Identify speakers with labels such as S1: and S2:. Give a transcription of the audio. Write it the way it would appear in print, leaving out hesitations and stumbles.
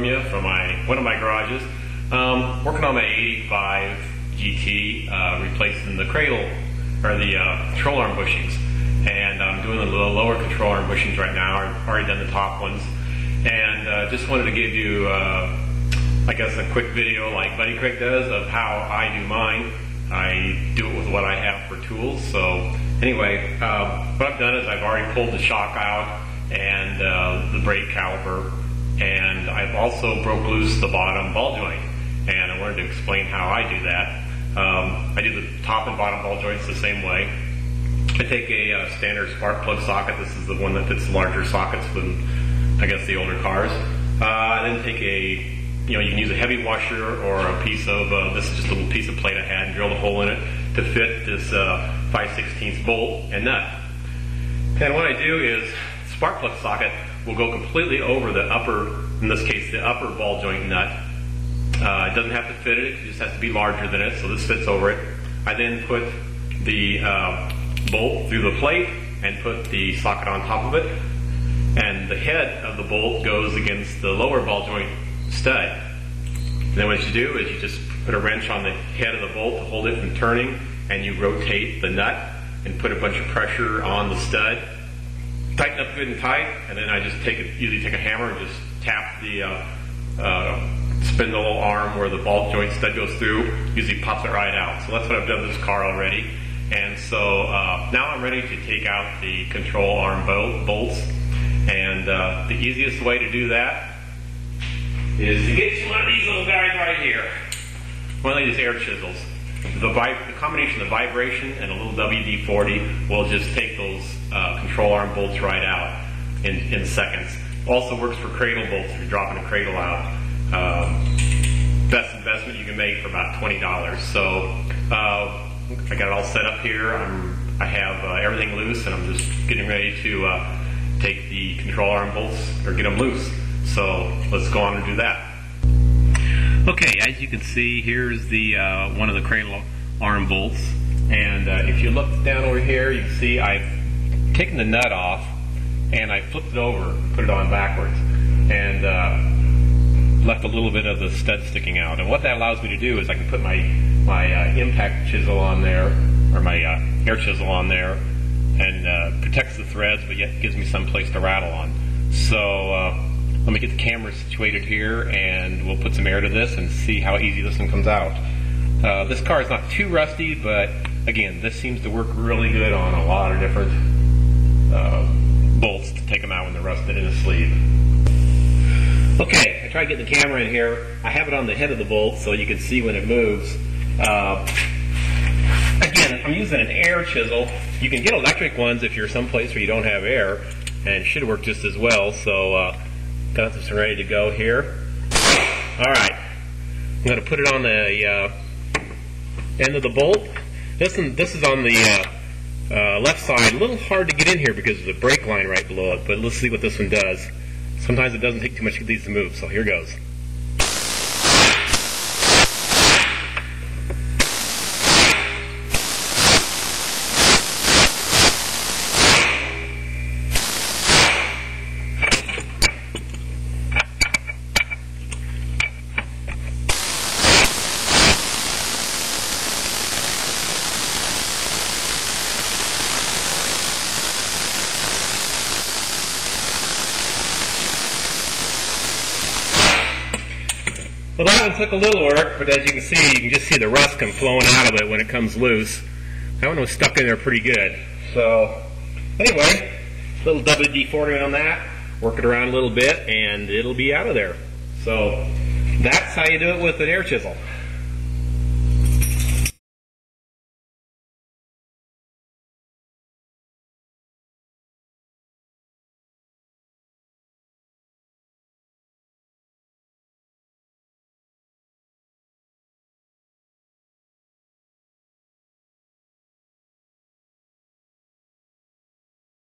S1: California from one of my garages. Working on my 85 GT, replacing the cradle or the control arm bushings, and I'm doing the lower control arm bushings right now. I've already done the top ones, and just wanted to give you, I guess, a quick video like Buddy Craig does of how I do mine. I do it with what I have for tools. So anyway, what I've done is I've already pulled the shock out and the brake caliper, and I've also broke loose the bottom ball joint, and I wanted to explain how I do that. I do the top and bottom ball joints the same way. I take a standard spark plug socket. This is the one that fits larger sockets than, I guess, the older cars. I then take you can use a heavy washer or a piece of, this is just a little piece of plate I had, and drilled a hole in it to fit this 5/16 bolt and nut. And what I do is, spark plug socket will go completely over the upper, in this case, the upper ball joint nut. It doesn't have to fit it, it just has to be larger than it, so this fits over it. I then put the bolt through the plate and put the socket on top of it, and the head of the bolt goes against the lower ball joint stud. And then what you do is you just put a wrench on the head of the bolt to hold it from turning, and you rotate the nut and put a bunch of pressure on the stud. Tighten up good and tight, and then I just usually take a hammer and just tap the spindle arm where the ball joint stud goes through. Usually pops it right out. So that's what I've done with this car already. And so now I'm ready to take out the control arm bolts. And the easiest way to do that is to get one of these little guys right here. One of these air chisels. The combination of vibration and a little WD-40 will just take those control arm bolts right out in seconds. Also works for cradle bolts if you're dropping a cradle out. Best investment you can make for about $20. So I got it all set up here. I have everything loose, and I'm just getting ready to take the control arm bolts or get them loose. So let's go on and do that. Okay, as you can see, here's the one of the cradle arm bolts, and if you look down over here, you can see I've taken the nut off and I flipped it over, put it on backwards, and left a little bit of the stud sticking out. And what that allows me to do is I can put my impact chisel on there, or my air chisel on there, and protects the threads, but yet gives me some place to rattle on. So let me get the camera situated here, and we'll put some air to this and see how easy this one comes out. This car is not too rusty, but again, this seems to work really good on a lot of different bolts to take them out when they're rusted in a sleeve. Okay, I tried getting the camera in here. I have it on the head of the bolt so you can see when it moves. Again, I'm using an air chisel. You can get electric ones if you're someplace where you don't have air, and it should work just as well. So got this ready to go here. Alright, I'm going to put it on the end of the bolt. This is on the left side. A little hard to get in here because there's a brake line right below it, but let's see what this one does. Sometimes it doesn't take too much to get these to move, so here goes. Well, that one took a little work, but as you can see, you can just see the rust come flowing out of it when it comes loose. That one was stuck in there pretty good. So, anyway, a little WD-40 on that, work it around a little bit, and it'll be out of there. So, that's how you do it with an air chisel.